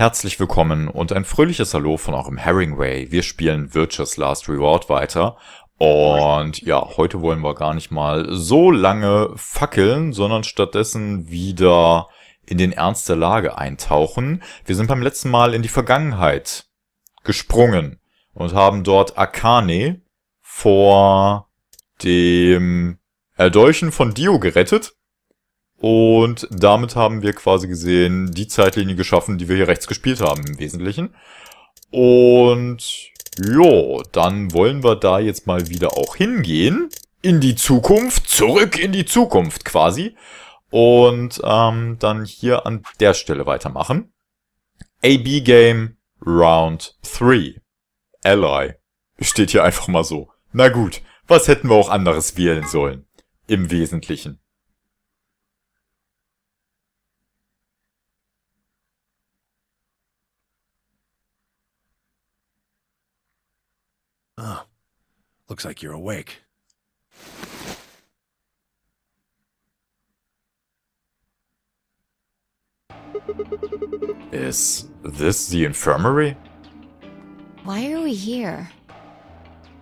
Herzlich willkommen und ein fröhliches Hallo von eurem Heringway. Wir spielen Virtue's Last Reward weiter. Und ja, heute wollen wir gar nicht mal so lange fackeln, sondern stattdessen wieder in den Ernst der Lage eintauchen. Wir sind beim letzten Mal in die Vergangenheit gesprungen und haben dort Akane vor dem Erdolchen von Dio gerettet. Und damit haben wir quasi gesehen, die Zeitlinie geschaffen, die wir hier rechts gespielt haben im Wesentlichen. Und jo, dann wollen wir da jetzt mal wieder auch hingehen. In die Zukunft, zurück in die Zukunft quasi. Und dann hier an der Stelle weitermachen. AB Game Round 3. Ally. Steht hier einfach mal so. Na gut, was hätten wir auch anderes wählen sollen? Im Wesentlichen. Oh, looks like you're awake. Is this the infirmary? Why are we here?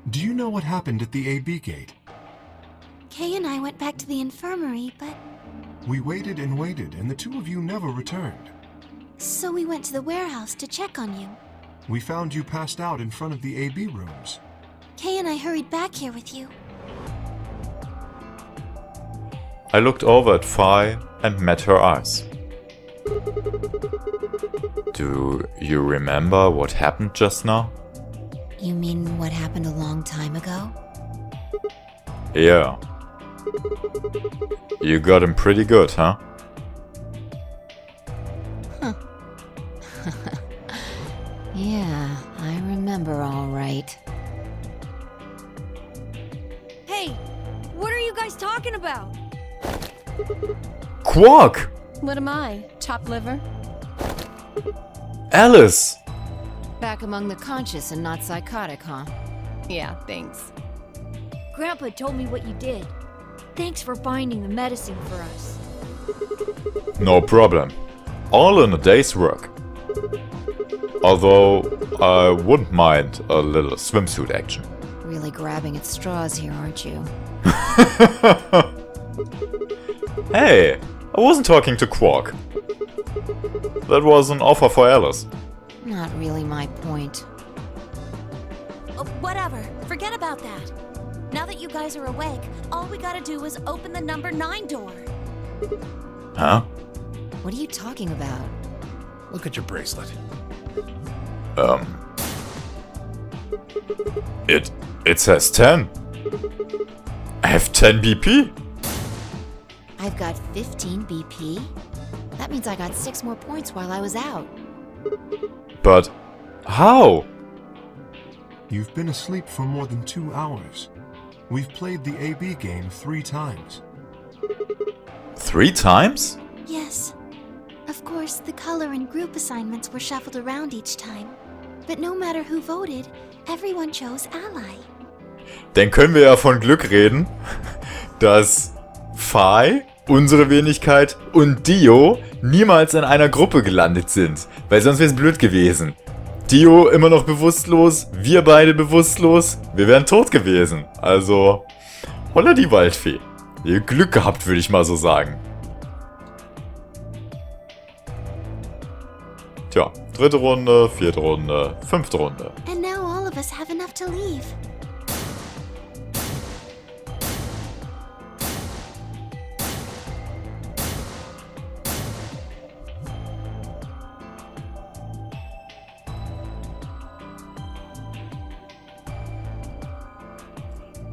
Do you know what happened at the AB gate? Kay and I went back to the infirmary, but... We waited and waited, and the two of you never returned. So we went to the warehouse to check on you. We found you passed out in front of the AB rooms. Kay and I hurried back here with you. I looked over at Phi and met her eyes. Do you remember what happened just now? You mean what happened a long time ago? Yeah. You got him pretty good, huh? Huh. Yeah, I remember all right. Hey, what are you guys talking about? Quark! What am I? Chopped liver? Alice! Back among the conscious and not psychotic, huh? Yeah, thanks. Grandpa told me what you did. Thanks for finding the medicine for us. No problem. All in a day's work. Although, I wouldn't mind a little swimsuit action. Really grabbing at straws here, aren't you? Hey, I wasn't talking to Quark. That was an offer for Alice. Not really my point. Whatever. Forget about that. Now that you guys are awake, all we gotta do is open the number 9 door. Huh? What are you talking about? Look at your bracelet. It says 10. I have 10 BP? I've got 15 BP? That means I got 6 more points while I was out. But how? You've been asleep for more than 2 hours. We've played the AB game 3 times. 3 times? Yes. Of course, the color and group assignments were shuffled around each time. But no matter who voted, everyone chose Ally. Dann können wir ja von Glück reden, dass Phi, unsere Wenigkeit und Dio niemals in einer Gruppe gelandet sind. Weil sonst wäre es blöd gewesen. Dio immer noch bewusstlos, wir beide bewusstlos, wir wären tot gewesen. Also, holla die Waldfee. Ihr Glück gehabt, würde ich mal so sagen. Tja, 3. Runde, 4. Runde, 5. Runde. And now all of us have enough to leave.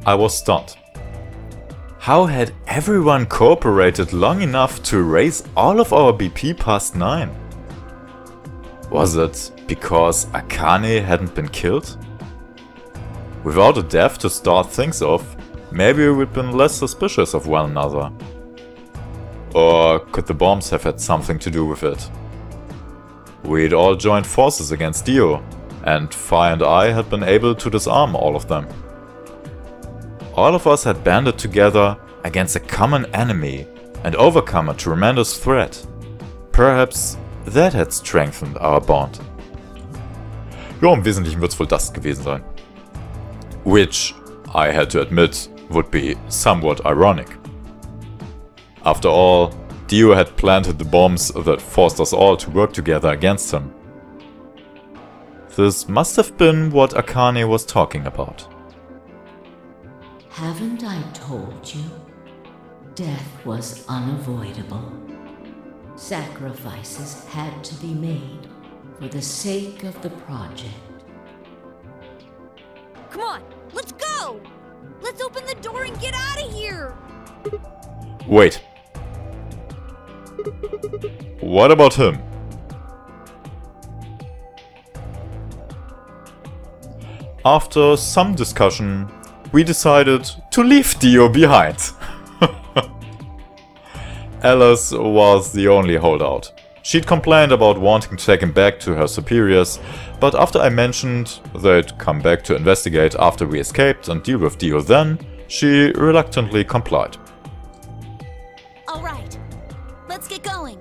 I was stunned. How had everyone cooperated long enough to raise all of our BP past 9? Was it because Akane hadn't been killed? Without a death to start things off, maybe we'd been less suspicious of one another. Or could the bombs have had something to do with it? We'd all joined forces against Dio, and Phi and I had been able to disarm all of them. All of us had banded together against a common enemy and overcome a tremendous threat. Perhaps That had strengthened our bond. Ja, im Wesentlichen wird es wohl das gewesen sein. Which, I had to admit, would be somewhat ironic. After all, Dio had planted the bombs that forced us all to work together against him. This must have been what Akane was talking about. Haven't I told you? Death was unavoidable. Sacrifices had to be made for the sake of the project. Come on, let's go! Let's open the door and get out of here! Wait. What about him? After some discussion, we decided to leave Dio behind. Alice was the only holdout. She'd complained about wanting to take him back to her superiors, but after I mentioned they'd come back to investigate after we escaped and deal with Dio then, she reluctantly complied. Alright, let's get going.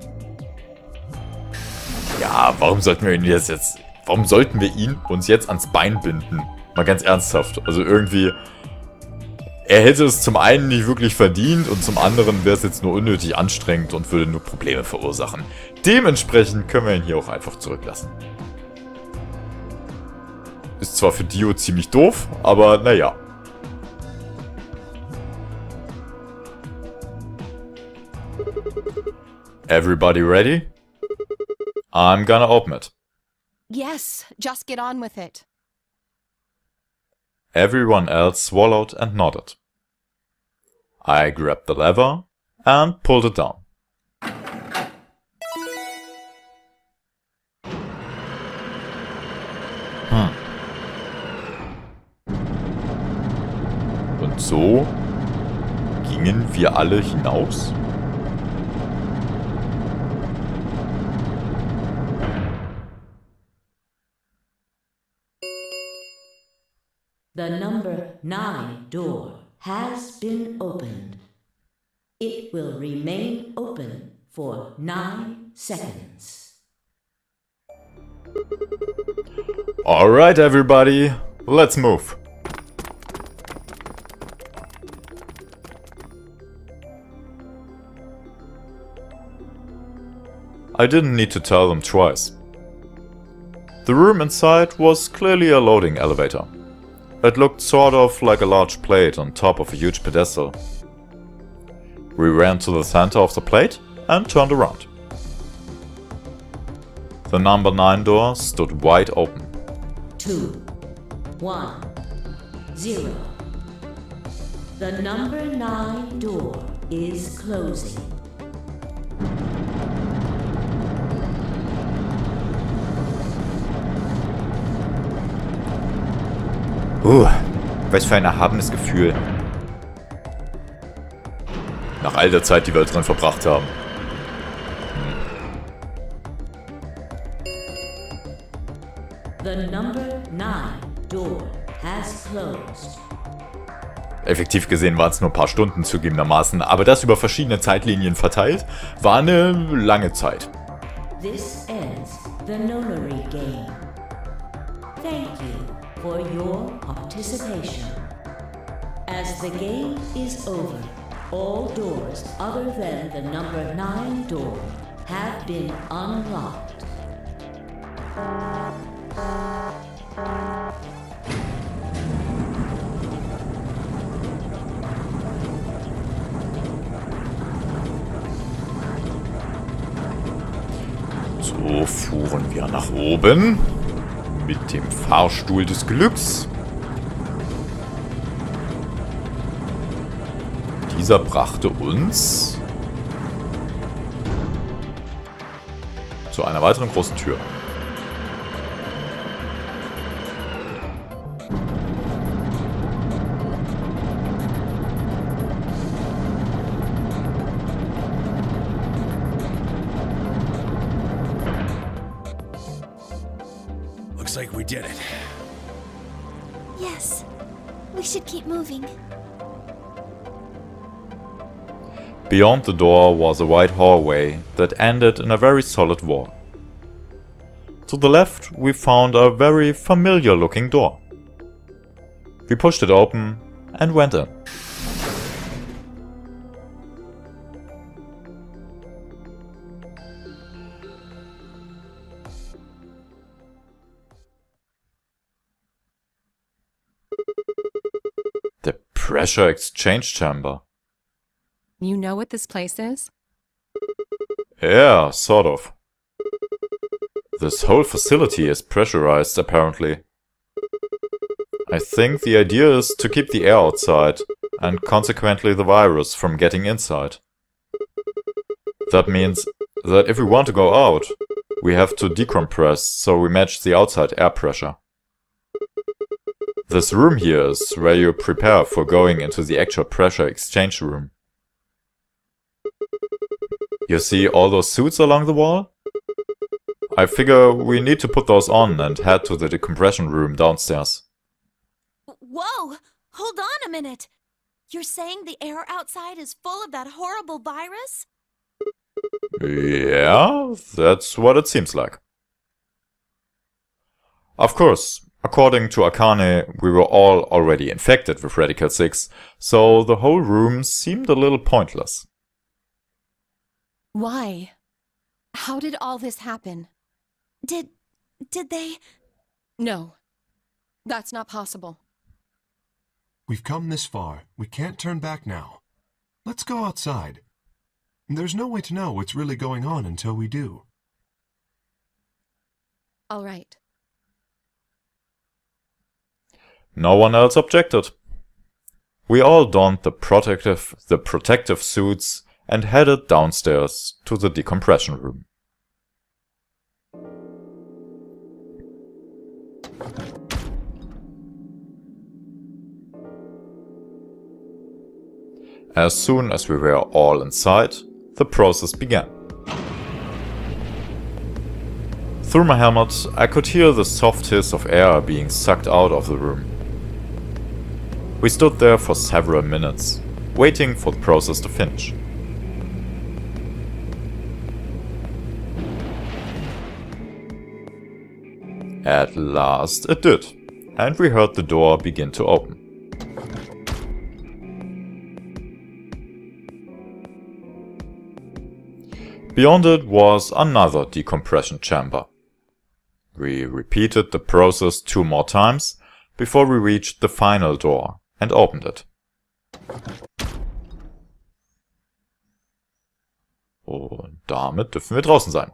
Ja, warum sollten wir ihn uns jetzt ans Bein binden? Mal ganz ernsthaft. Also irgendwie, er hätte es zum einen nicht wirklich verdient und zum anderen wäre es jetzt nur unnötig anstrengend und würde nur Probleme verursachen. Dementsprechend können wir ihn hier auch einfach zurücklassen. Ist zwar für Dio ziemlich doof, aber naja. Everybody ready? I'm gonna open it. Yes, just get on with it. Everyone else swallowed and nodded. I grabbed the lever and pulled it down. Und so gingen wir alle hinaus? The number 9 door has been opened. It will remain open for 9 seconds. Alright everybody, let's move. I didn't need to tell them twice. The room inside was clearly a loading elevator. It looked sort of like a large plate on top of a huge pedestal. We ran to the center of the plate and turned around. The number 9 door stood wide open. 2, 1, 0. The number 9 door is closing. Was für ein erhabenes Gefühl. Nach all der Zeit, die wir drin verbracht haben. The number 9 door has closed. Effektiv gesehen waren es nur ein paar Stunden zugegebenermaßen, aber das über verschiedene Zeitlinien verteilt, war eine lange Zeit. This ends the nonary game. Thank you for your participation. As the game is over, all doors other than the number 9 door have been unlocked. So fuhren wir nach oben mit dem Fahrstuhl des Glücks. Dieser brachte uns zu einer weiteren großen Tür. Looks like we did it. Yes, we should keep moving. Beyond the door was a wide hallway that ended in a very solid wall. To the left, we found a very familiar looking door. We pushed it open and went in. The pressure exchange chamber. You know what this place is? Yeah, sort of. This whole facility is pressurized, apparently. I think the idea is to keep the air outside, and consequently the virus from getting inside. That means that if we want to go out, we have to decompress so we match the outside air pressure. This room here is where you prepare for going into the actual pressure exchange room. You see all those suits along the wall? I figure we need to put those on and head to the decompression room downstairs. Whoa! Hold on a minute! You're saying the air outside is full of that horrible virus? Yeah, that's what it seems like. Of course, according to Akane, we were all already infected with Radical 6, so the whole room seemed a little pointless. Why? How did all this happen? Did they... No. That's not possible. We've come this far. We can't turn back now. Let's go outside. There's no way to know what's really going on until we do. All right. No one else objected. We all donned the protective suits and headed downstairs to the decompression room. As soon as we were all inside, the process began. Through my helmet, I could hear the soft hiss of air being sucked out of the room. We stood there for several minutes, waiting for the process to finish. At last it did, and we heard the door begin to open. Beyond it was another decompression chamber. We repeated the process 2 more times before we reached the final door and opened it. Und damit dürfen wir draußen sein.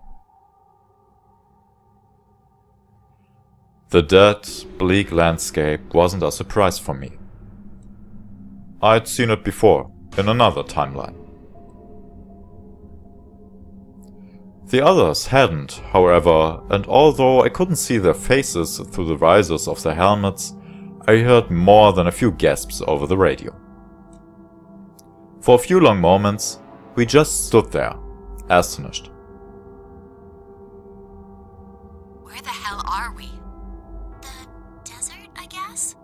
The dead, bleak landscape wasn't a surprise for me. I'd seen it before, in another timeline. The others hadn't, however, and although I couldn't see their faces through the visors of their helmets, I heard more than a few gasps over the radio. For a few long moments, we just stood there, astonished. Where the hell are we? The desert, I guess?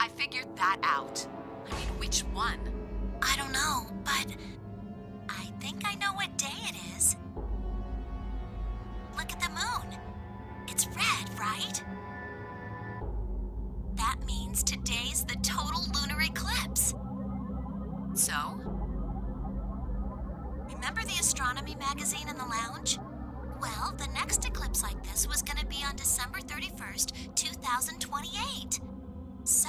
I figured that out. I mean, which one? I don't know, but I think I know what day it is. Look at the moon. It's red, right? That means today's the total lunar eclipse. So? Remember the astronomy magazine in the lounge? Well, the next eclipse like this was going to be on December 31st, 2028. So...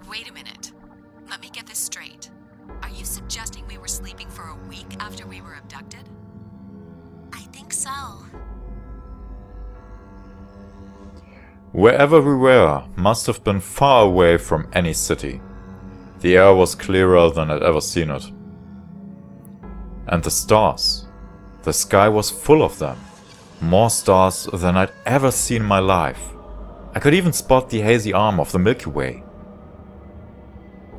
Wait a minute. Let me get this straight. Are you suggesting we were sleeping for a week after we were abducted? I think so. Wherever we were must have been far away from any city. The air was clearer than I'd ever seen it. And the stars. The sky was full of them. More stars than I'd ever seen in my life. I could even spot the hazy arm of the Milky Way.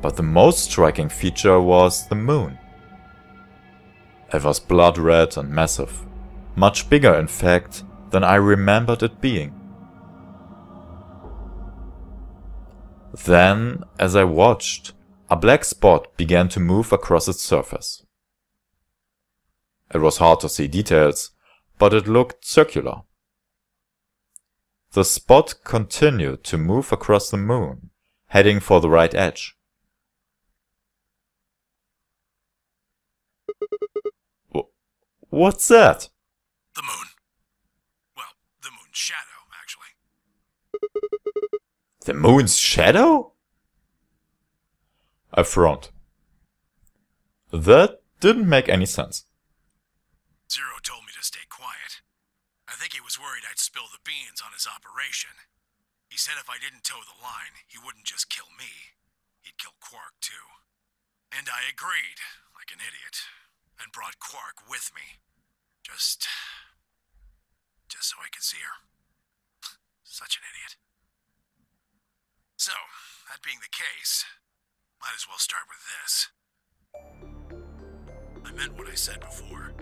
But the most striking feature was the moon. It was blood red and massive. Much bigger, in fact, than I remembered it being. Then, as I watched, a black spot began to move across its surface. It was hard to see details, but it looked circular. The spot continued to move across the moon, heading for the right edge. What's that? The moon. Well, the moon's shadow, actually. The moon's shadow? I frowned. That didn't make any sense. Zero told me to stay quiet. I think he was worried I'd spill the beans on his operation. He said if I didn't toe the line, he wouldn't just kill me. He'd kill Quark, too. And I agreed, like an idiot, and brought Quark with me. Just so I could see her. Such an idiot. So, that being the case, might as well start with this. I meant what I said before.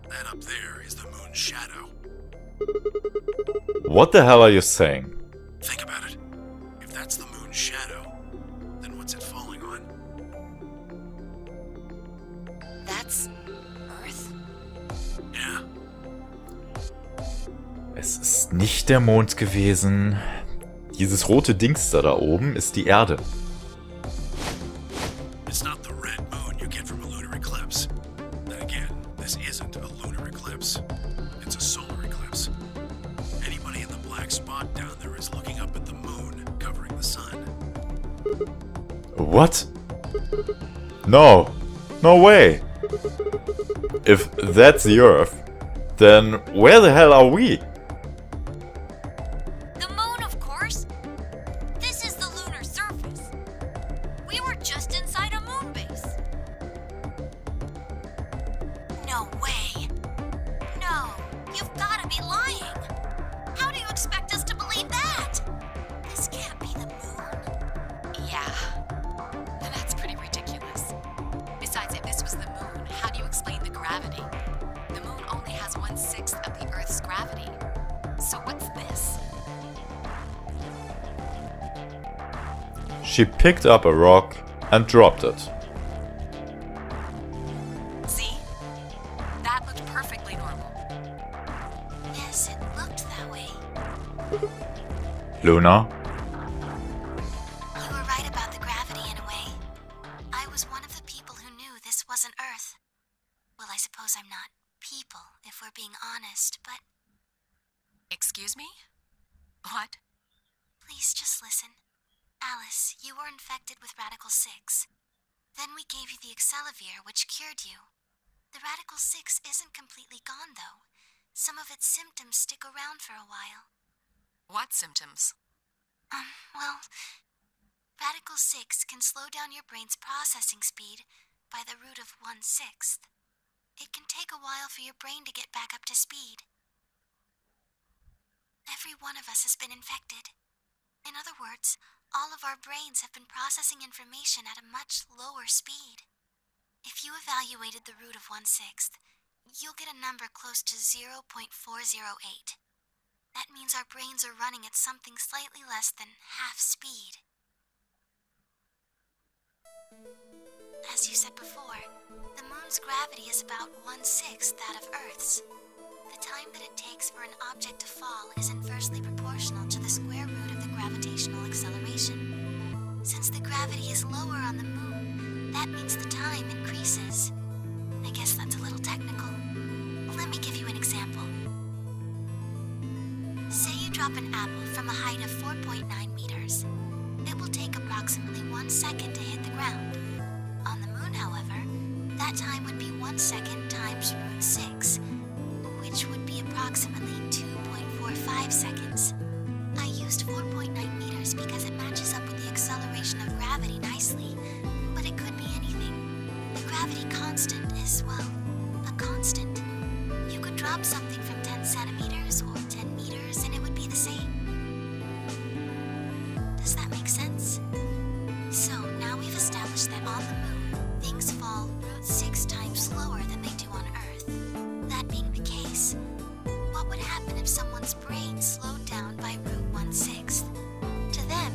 That up there is the moon's shadow. What the hell are you saying? Think about it. If that's the moon's shadow, then what's it falling on? That's Earth? Yeah. Es ist nicht der Mond gewesen. Dieses rote Dings da oben ist die Erde. It's not the red moon you get from a lunar eclipse. Then again, this isn't a lunar eclipse. It's a solar eclipse. Anybody in the black spot down there is looking up at the moon, covering the sun. What? No. No way. If that's the Earth, then where the hell are we? The moon, of course. This is the lunar surface. We were just inside a moon base. No way. No, you've got to be lying. How do you expect us to believe that? This can't be the moon. Yeah. That's pretty ridiculous. Besides, if this was the moon, how do you explain the gravity? The moon only has 1/6 of the Earth's gravity. So what's this? She picked up a rock and dropped it. See? That looked perfectly normal. Yes, it looked that way. Luna? You were right about the gravity in a way. I was one of the people who knew this wasn't Earth. Well, I suppose I'm not people, if we're being honest, but Excuse me? What? please just listen. Alice, you were infected with Radical 6. Then we gave you the Accelavir, which cured you. The Radical 6 isn't completely gone, though. Some of its symptoms stick around for a while. What symptoms? Well, Radical 6 can slow down your brain's processing speed by the root of 1/6. It can take a while for your brain to get back up to speed. Every one of us has been infected. In other words, all of our brains have been processing information at a much lower speed. If you evaluated the root of 1/6, you'll get a number close to 0.408. That means our brains are running at something slightly less than half speed. As you said before, the moon's gravity is about 1/6 that of Earth's. The time that it takes for an object to fall is inversely proportional to the square root of the gravitational acceleration. Since the gravity is lower on the moon, that means the time increases. I guess that's a little technical. Let me give you an example. Say you drop an apple from a height of 4.9 meters. It will take approximately 1 second to hit the ground. On the moon, however, that time would be 1 second times root 6, which would be approximately 2.45 seconds. I used 4.9 meters because it matches up with the acceleration of gravity nicely, but it could be anything. The gravity constant is, well, a constant. You could drop something from 10 centimeters or 10 meters and it would be the same. Does that make sense? So now we've established that on the moon, things fall root 6 times slower than they do on Earth. That being the case, what would happen if someone's brain slowed down by root 1/6? To them,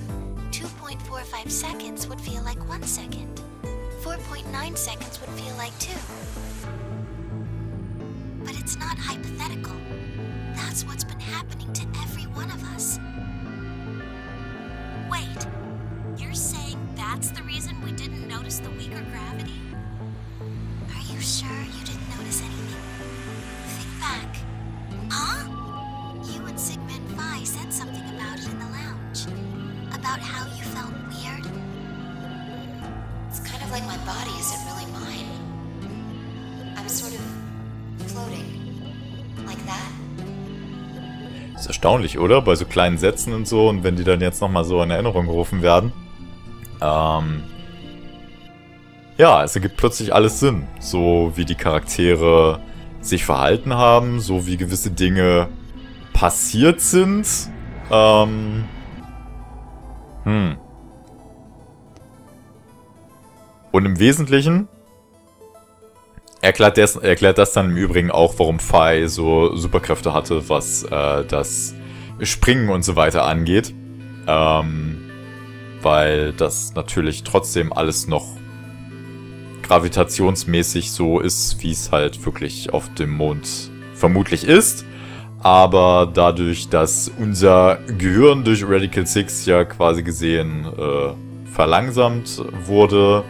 2.45 seconds would feel like 1 second. 4.9 seconds would feel like 2. But it's not hypothetical. is what's been happening to every one of us. Wait, you're saying that's the reason we didn't notice the weaker gravity? Are you sure you didn't notice anything? Think back. Huh? You and Sigmund Phi said something about it in the lounge. About how you felt weird. It's kind of like my body isn't really mine. I'm sort of floating. Like that. Ist erstaunlich, oder? Bei so kleinen Sätzen und so, und wenn die dann jetzt nochmal so in Erinnerung gerufen werden. Ja, es ergibt plötzlich alles Sinn. So wie die Charaktere sich verhalten haben, so wie gewisse Dinge passiert sind. Und im Wesentlichen erklärt das dann im Übrigen auch, warum Phi so Superkräfte hatte, was das Springen und so weiter angeht. Weil das natürlich trotzdem alles noch gravitationsmäßig so ist, wie es halt wirklich auf dem Mond vermutlich ist. Aber dadurch, dass unser Gehirn durch Radical 6 ja quasi gesehen verlangsamt wurde,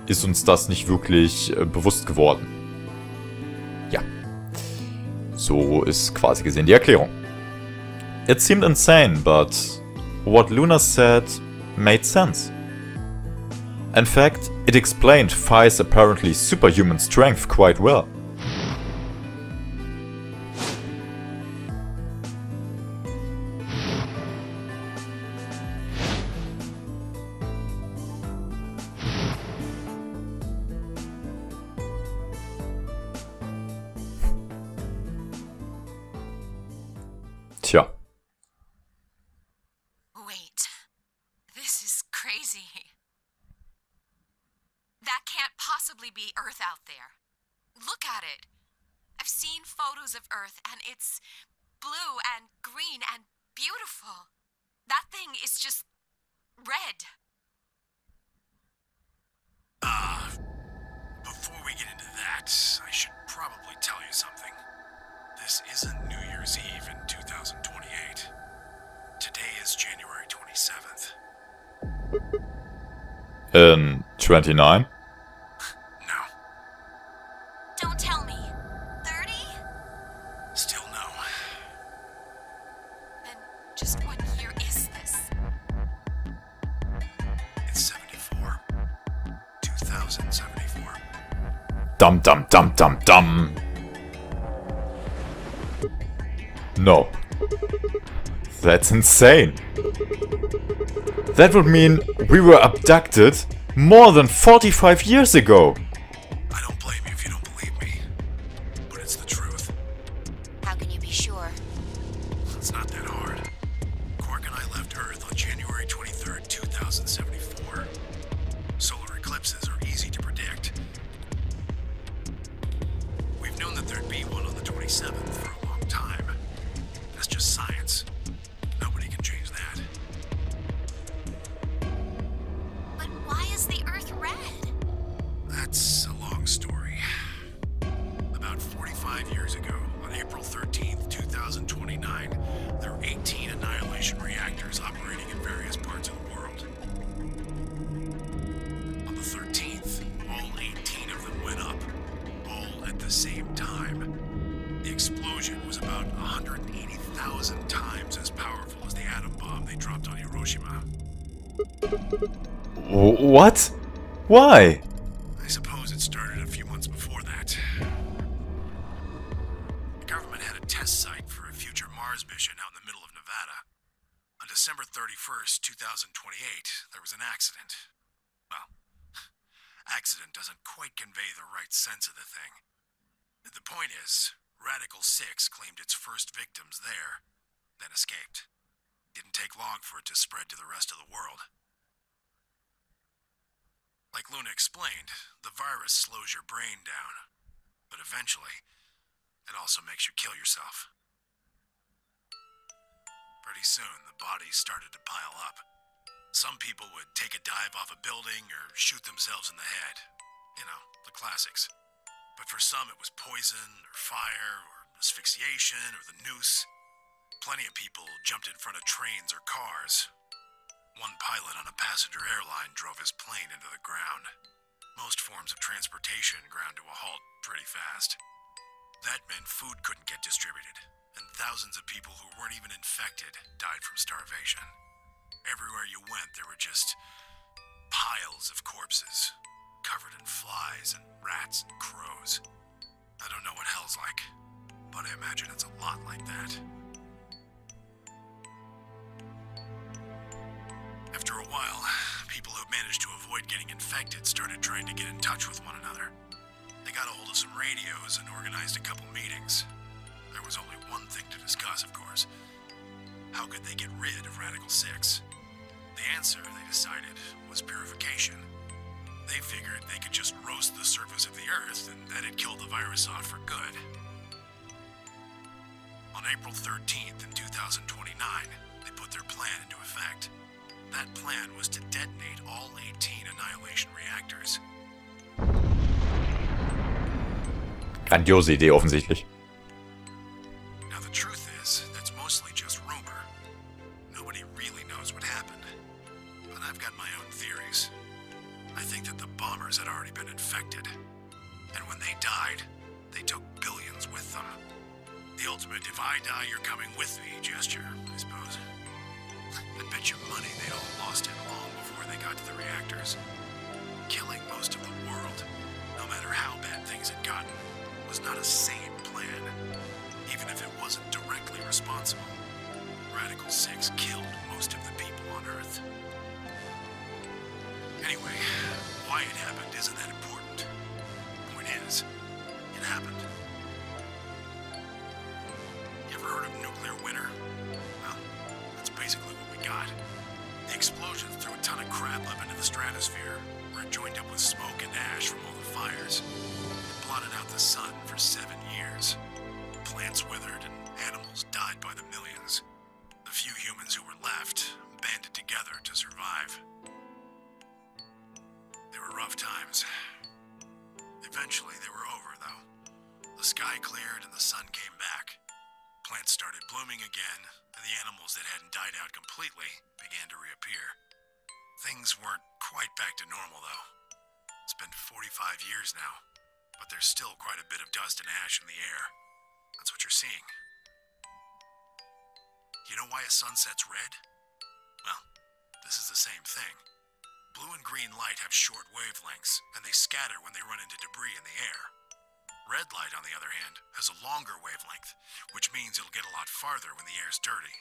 ist uns das nicht wirklich bewusst geworden. Ja. So ist quasi gesehen die Erklärung. It seemed insane, but what Luna said made sense. In fact, it explained Phi's apparently superhuman strength quite well. Tja. Wait. This is crazy. That can't possibly be Earth out there. Look at it. I've seen photos of Earth and it's blue and green and beautiful. That thing is just red. Before we get into that, I should probably tell you something. This isn't New Year's Eve in 2028. Today is January 27th. 29? No. Don't tell me. 30? Still no. Then just what year is this? It's 74. 2074. Dum dum dum dum dum. No. That's insane. That would mean we were abducted more than 45 years ago. I don't blame you if you don't believe me. But it's the truth. How can you be sure? It's not that hard. Quark and I left Earth on January 23rd, 2074. Solar eclipses are easy to predict. We've known that there'd be one on the 27th for a long time. That's just science. Nobody can change that. But why is the Earth red? That's a long story. About 45 years ago, on April 13th, 2029, there were 18 annihilation reactors operating in various parts of the world. On the 13th, all 18 of them went up, all at the same time. The explosion was about 180,000 times as powerful as the atom bomb they dropped on Hiroshima. What? Why? I suppose it started a few months before that. The government had a test site for a future Mars mission out in the middle of Nevada. On December 31st, 2028, there was an accident. Well, accident doesn't quite convey the right sense of the thing. The point is, Radical 6 claimed its first victims there, then escaped. Didn't take long for it to spread to the rest of the world. Like Luna explained, the virus slows your brain down, but eventually, it also makes you kill yourself. Pretty soon, the bodies started to pile up. Some people would take a dive off a building or shoot themselves in the head. You know, the classics. But for some, it was poison or fire or asphyxiation, or the noose. Plenty of people jumped in front of trains or cars. One pilot on a passenger airline drove his plane into the ground. Most forms of transportation ground to a halt pretty fast. That meant food couldn't get distributed, and thousands of people who weren't even infected died from starvation. Everywhere you went, there were just piles of corpses, covered in flies and rats and crows. I don't know what hell's like, but I imagine it's a lot like that. After a while, people who managed to avoid getting infected started trying to get in touch with one another. They got a hold of some radios and organized a couple meetings. There was only one thing to discuss, of course. How could they get rid of Radical 6? The answer, they decided, was purification. They figured they could just roast the surface of the Earth and that'd kill the virus off for good. On April 13th in 2029, they put their plan into effect. That plan was to detonate all 18 Annihilation reactors. Grandiose Idee offensichtlich. Now the truth is, that's mostly just rumor. Nobody really knows what happened. But I've got my own theories. I think that the bombers had already been infected. And when they died, they took billions with them. The ultimate if I die, you're coming with me gesture, I suppose. I bet you money they all lost it long before they got to the reactors. Killing most of the world, no matter how bad things had gotten, was not a sane plan, even if it wasn't directly responsible. Radical 6 killed most of the people on Earth. Anyway, why it happened isn't that important. Point is, it happened. You ever heard of nuclear winter? Well, that's basically what we got. The explosion threw a ton of crap up into the stratosphere, where it joined up with smoke and ash from all the fires. It blotted out the sun for 7 years. Plants withered and animals died by the millions. The few humans who were left banded together to survive. They were rough times. Eventually they were over, though. The sky cleared and the sun came back. Plants started blooming again, and the animals that hadn't died out completely began to reappear. Things weren't quite back to normal, though. It's been 45 years now, but there's still quite a bit of dust and ash in the air. That's what you're seeing. You know why a sunset's red? Well, this is the same thing. Blue and green light have short wavelengths, and they scatter when they run into debris in the air. Red light, on the other hand, has a longer wavelength, which means it'll get a lot farther when the air's dirty.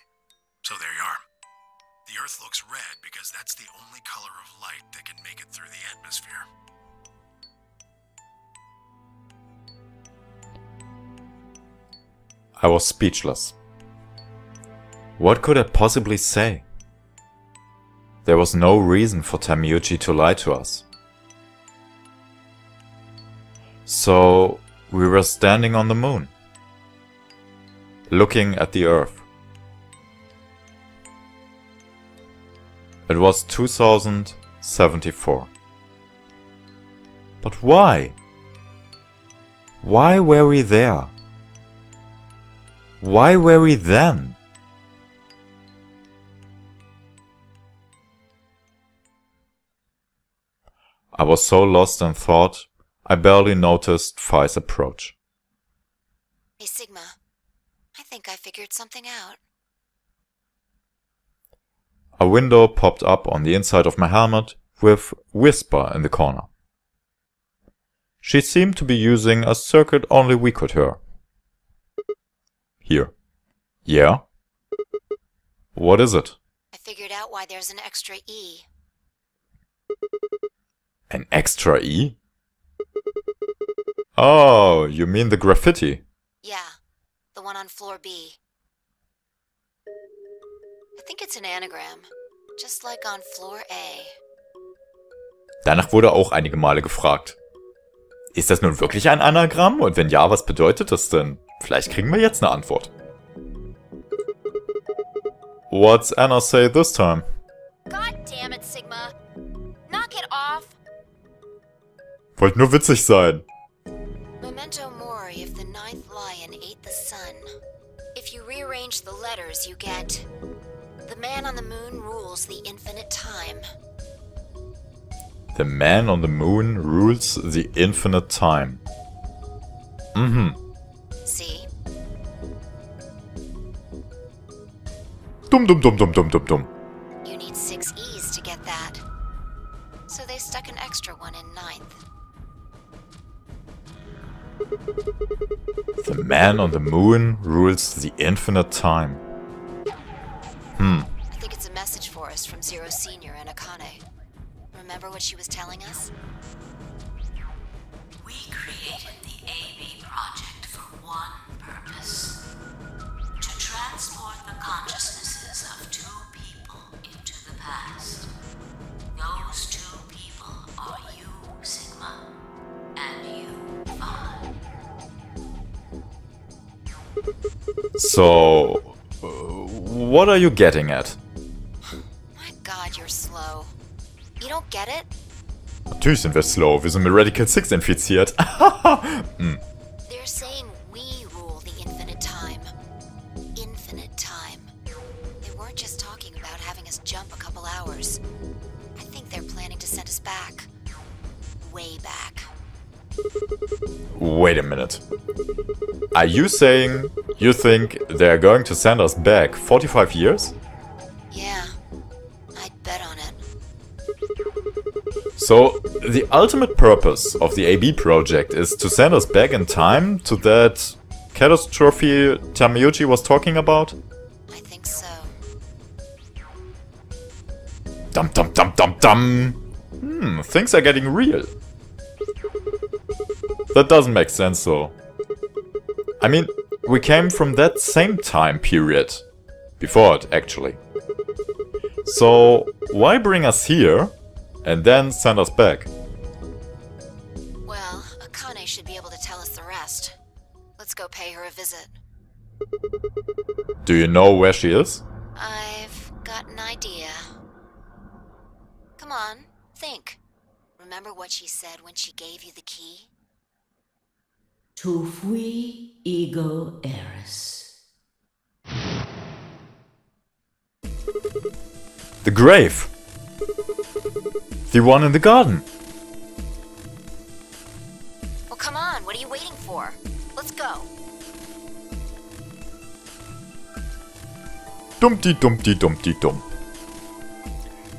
So there you are. The Earth looks red because that's the only color of light that can make it through the atmosphere. I was speechless. What could I possibly say? There was no reason for Tamiuchi to lie to us. So we were standing on the moon, looking at the Earth. It was 2074. But why? Why were we there? Why were we then? I was so lost in thought, I barely noticed Phi's approach. Hey, Sigma. I think I figured something out. A window popped up on the inside of my helmet with Whisper in the corner. She seemed to be using a circuit only we could hear. Here. Yeah? What is it? I figured out why there's an extra E. An extra E? Oh, you mean the graffiti? Yeah, the one on floor B. I think it's an anagram, just like on floor A. Danach wurde auch einige Male gefragt. Ist das nun wirklich ein Anagramm? Und wenn ja, was bedeutet das denn? Vielleicht kriegen wir jetzt eine Antwort. What's Anna say this time? God damn it, Sigma. Knock it off. Wollt nur witzig sein. Memento mori if the ninth lion ate the sun. If you rearrange the letters, you get... The man on the moon rules the infinite time. The man on the moon rules the infinite time. See? Dumm, dumm, dumm, dumm, dumm, dumm, dumm. You need 6 E's to get that. So they stuck an extra one in 9th. The man on the moon rules the infinite time. I think it's a message for us from Zero Senior and Akane. Remember what she was telling us? We created the AB project for one purpose. To transport the consciousnesses of 2 people into the past. Those 2 people are you, Sigma, and you, Phi. So, what are you getting at? My god, you're slow. You don't get it? Natürlich sind wir slow, wir sind mit Radical 6 infiziert. They're saying we rule the infinite time. Infinite time. They weren't just talking about having us jump a couple hours. I think they're planning to send us back. Way back. Wait a minute. Are you saying you think they're going to send us back 45 years? Yeah, I'd bet on it. So, the ultimate purpose of the AB project is to send us back in time to that catastrophe Tamiyuchi was talking about? I think so. Dum dum dum dum dum! Things are getting real. That doesn't make sense though. I mean, we came from that same time period. Before it, actually. So, why bring us here and then send us back? Well, Akane should be able to tell us the rest. Let's go pay her a visit. Do you know where she is? I've got an idea. Come on, think. Remember what she said when she gave you the key? Tu fui ego eris. The grave! The one in the garden! Well, come on, what are you waiting for? Let's go. Dumpty dumpty dumpty dum.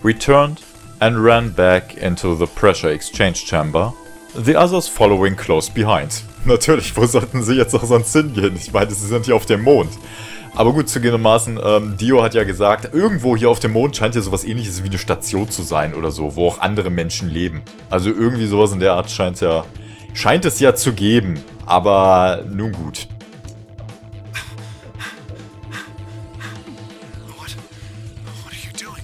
We turned and ran back into the pressure exchange chamber, the others following close behind. Natürlich, wo sollten sie jetzt auch sonst hingehen? Ich meine, sie sind hier auf dem Mond. Aber gut, zugegebenermaßen, Dio hat ja gesagt, irgendwo hier auf dem Mond scheint ja sowas ähnliches wie eine Station zu sein oder so, wo auch andere Menschen leben. Also irgendwie sowas in der Art scheint es ja zu geben. Aber nun gut. What are you doing?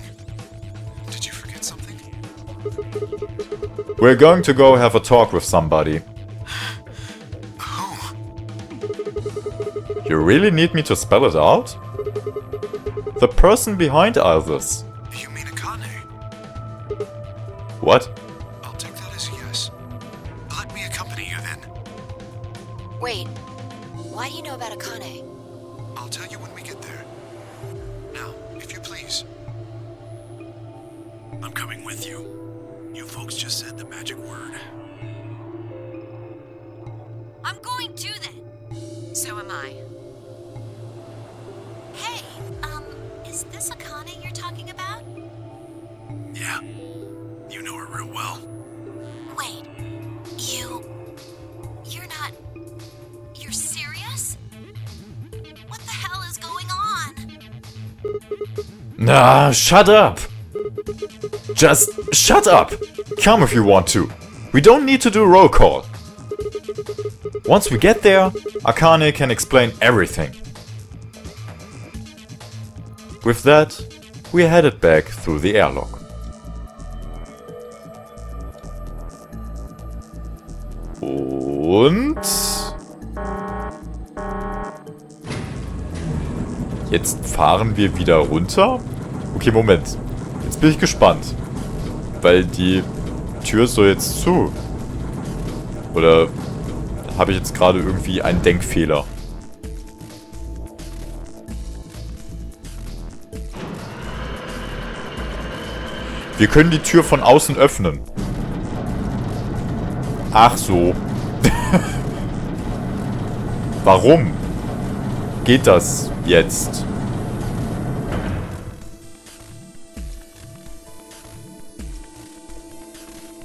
Did you forget something? We're going to go have a talk with somebody. Who? You really need me to spell it out? The person behind all this. You mean Akane? What? I'll take that as a yes. Let me accompany you then. Wait, why do you know about Akane? I'll tell you when we get there. Now, if you please. I'm coming with you. You folks just said the magic word. I'm going too then. So am I. Hey, is this Akane you're talking about? Yeah. You know her real well. Wait, you're not... You're serious? What the hell is going on? Nah, shut up! Just shut up! Come if you want to. We don't need to do roll call. Once we get there, Akane can explain everything. With that, we headed back through the airlock. Und... Jetzt fahren wir wieder runter? Okay, Moment. Jetzt bin ich gespannt. Weil die Tür ist doch jetzt zu. Oder habe ich jetzt gerade irgendwie einen Denkfehler? Wir können die Tür von außen öffnen. Ach so. Warum geht das jetzt?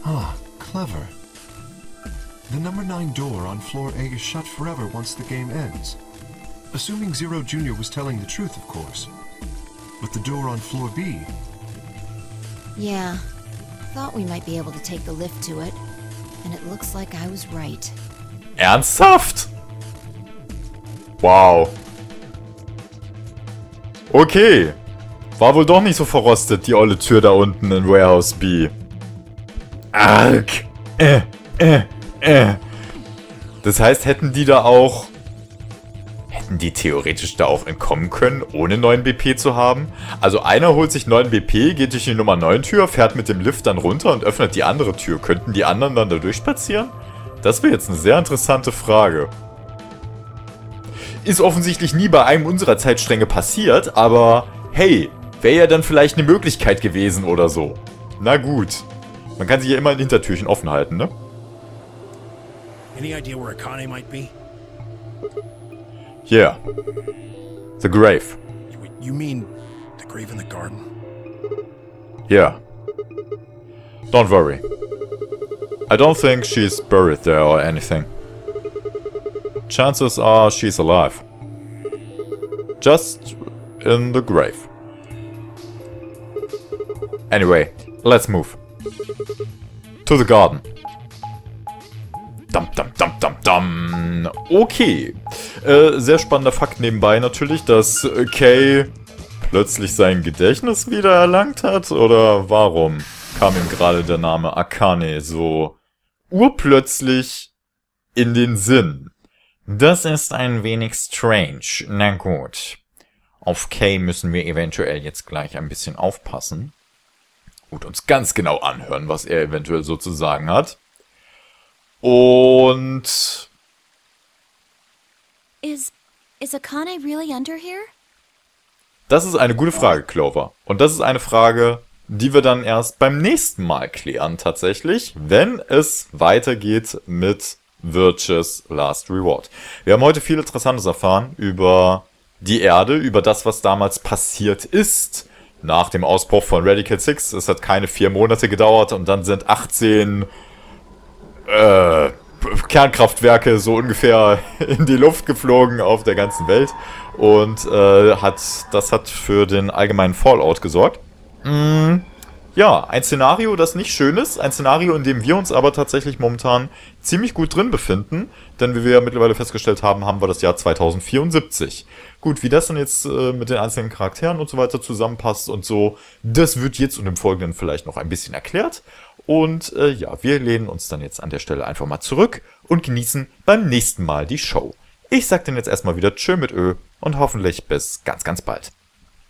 Ah, clever. The number 9 door on floor A is shut forever once the game ends. Assuming Zero Jr. was telling the truth, of course. But the door on floor B... Yeah. Thought we might be able to take the lift to it. And it looks like I was right. Ernsthaft? Wow. Okay. War wohl doch nicht so verrostet, die olle Tür da unten in Warehouse B. Arg. Das heißt, hätten die theoretisch da auch entkommen können, ohne 9 BP zu haben? Also einer holt sich 9 BP, geht durch die Nummer 9 Tür, fährt mit dem Lift dann runter und öffnet die andere Tür. Könnten die anderen dann da durchspazieren? Das wäre jetzt eine sehr interessante Frage. Ist offensichtlich nie bei einem unserer Zeitstränge passiert, aber hey, wäre ja dann vielleicht eine Möglichkeit gewesen oder so. Na gut. Man kann sich ja immer ein Hintertürchen offen halten, ne? Any idea where Akane might be? Yeah. The grave. You mean the grave in the garden? Yeah. Don't worry. I don't think she's buried there or anything. Chances are she's alive. Just in the grave. Anyway, let's move. To the garden. Dum, dum, dum, dum, dum. Okay. Sehr spannender Fakt nebenbei natürlich, dass Kay plötzlich sein Gedächtnis wieder erlangt hat. Oder warum kam ihm gerade der Name Akane so urplötzlich in den Sinn? Das ist ein wenig strange. Na gut. Auf Kay müssen wir eventuell jetzt gleich ein bisschen aufpassen. Und uns ganz genau anhören, was er eventuell so zu sagen hat. Und... Is Akane really under here? Das ist eine gute Frage, Clover. Und das ist eine Frage, die wir dann erst beim nächsten Mal klären, tatsächlich, wenn es weitergeht mit Virtue's Last Reward. Wir haben heute viel Interessantes erfahren über die Erde, über das, was damals passiert ist. Nach dem Ausbruch von Radical 6. Es hat keine 4 Monate gedauert und dann sind 18 Kernkraftwerke so ungefähr in die Luft geflogen auf der ganzen Welt. Und das hat für den allgemeinen Fallout gesorgt. Ja, ein Szenario, das nicht schön ist. Ein Szenario, in dem wir uns aber tatsächlich momentan ziemlich gut drin befinden. Denn wie wir ja mittlerweile festgestellt haben, haben wir das Jahr 2074. Gut, wie das dann jetzt mit den einzelnen Charakteren und so weiter zusammenpasst und so, das wird jetzt und im Folgenden vielleicht noch ein bisschen erklärt. Und ja, wir lehnen uns dann jetzt an der Stelle einfach mal zurück und genießen beim nächsten Mal die Show. Ich sag dann jetzt erstmal wieder Tschö mit Ö und hoffentlich bis ganz, ganz bald.